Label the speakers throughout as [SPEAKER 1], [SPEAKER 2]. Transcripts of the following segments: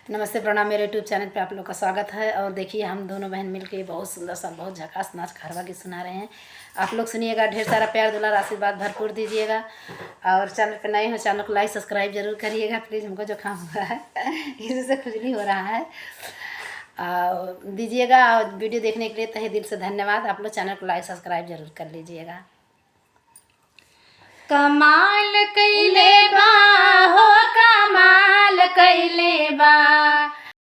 [SPEAKER 1] नमस्ते प्रणाम। मेरे यूट्यूब चैनल पे आप लोग का स्वागत है। और देखिए हम दोनों बहन मिलके बहुत सुंदर सा बहुत झकास नाच खारवा की सुना रहे हैं। आप लोग सुनिएगा, ढेर सारा प्यार दुलार आशीर्वाद भरपूर दीजिएगा। और चैनल पे नए हो, चैनल को लाइक सब्सक्राइब जरूर करिएगा प्लीज़। हमको जो काम हुआ है इससे खुजली हो रहा है दीजिएगा। और वीडियो देखने के लिए तहे दिल से धन्यवाद। आप लोग चैनल को लाइक सब्सक्राइब जरूर कर लीजिएगा।
[SPEAKER 2] कमाल कैले बा हो कमाल कैले बा,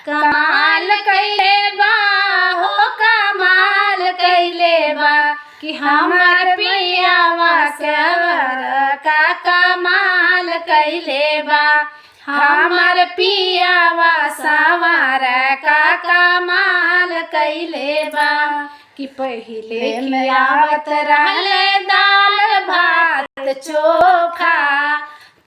[SPEAKER 2] कमाल कैले बा हो कमाल कैले बा कि हमर पियावा सवर का कमाल कैले बा, हमर पियावा सवर का कमाल कैले बा कि पहिले खियावत रहले दाल भात चोखा,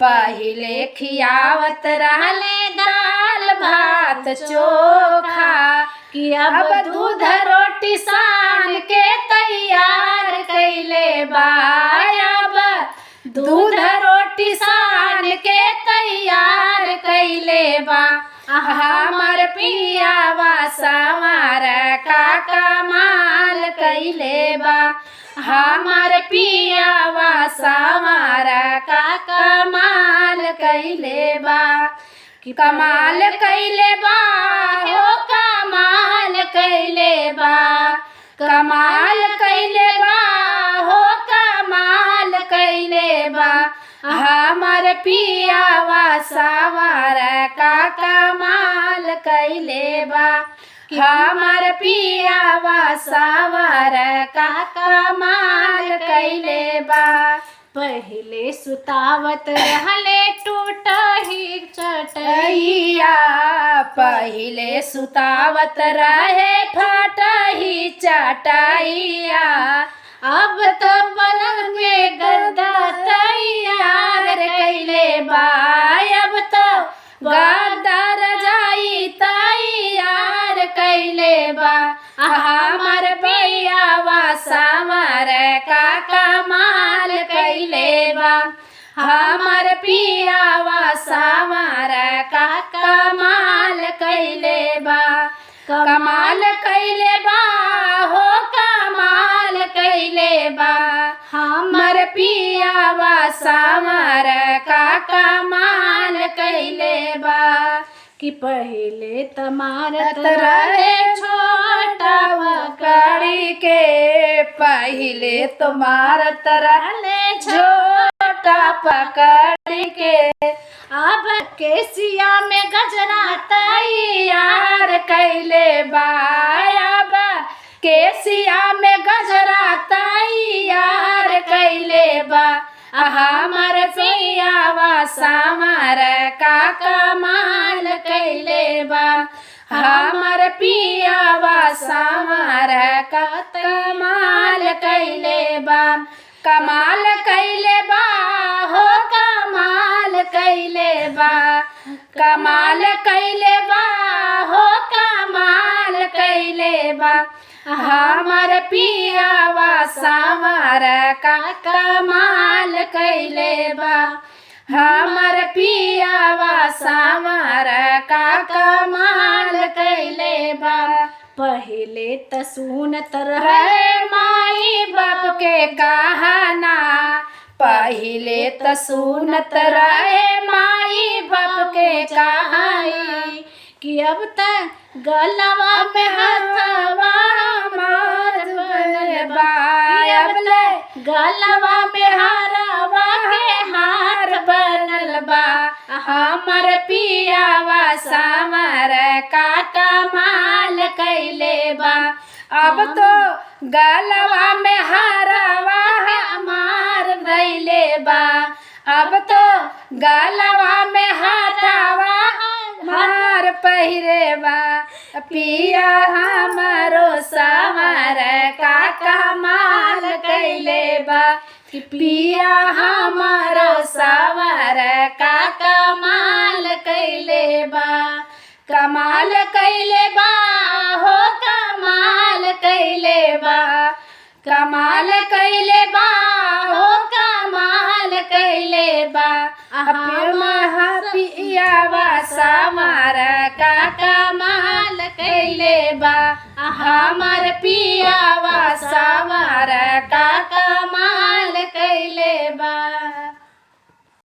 [SPEAKER 2] पहिले खियावत रहले दाल भात चोखा कि अब दूध रोटी सान के तैयार कैले बा, अब दूध रोटी सान के तैयार कैले बा। हमर पियावा सवार का कमाल कैले बा, हमर पियावा सवार का कमाल कैले बा कि कमाल कैले बा हो कमाल कैले बा, कमाल कैले बा हो कमाल कैले बा। हमर पियावा सवार का कमाल कैले बा, हमर पियावा सवार का कमाल कैले बा। पहिले सुतावत रहले टूटही चटैया, पहिले सुतावत रहे फटही चटैया, अब तो पलंग में गद्दा तैयार कैले बा, अब तो गद्दा रजाई तैयार कैले बा। हमर पियावा सवार का कमाल कैले बा, हमर पियावा सवार का कमाल कैले बा, कमाल कैले बा हो कमाल कैले बा। हमर पियावा सवार का कमाल कैले बा कि पहिले तमारत रहे छोटा कड़ी के, पहिले तमारत रहले छोटा पकड़ी के, अब केसिया में गजरा तैयार कैले बा, अब केसिया में गजरा तैयार कैले बा। हमर पियावा सवार का कमाल कैले बा, हमर पियावा सवार का कमाल कैले बा, कमाल कैले बा हो कमाल कैले बा, कमाल कैले बा हो कमाल कैले बा। हमर पियावा सवार का कमाल कैले बा, हमर पियावा सवार का कमाल कैले बा। पहिले त सुनत रहे माई बाप के कहना, पहिले त सुनत रहे माई बाप के कहानी कि अब तक गलवा में हथवा मार बनल बा, अब तक गलवा में हरवा के हार बनल बा। हमर पियावा सवार का कमाल कैले बा, अब तो गलवा में हरवा मार दैले बा, अब तो गलवा में हथवा हार पहिरे बा। पिया हमारो सवार का कमाल कैले बा कि पिया हमारो सवार का कमाल कैले बा, कमाल कैले बा हो कमाल कैले बा, कमाल कैले बा हो कमाल कैले बा। पियावा सवार का हमार पिया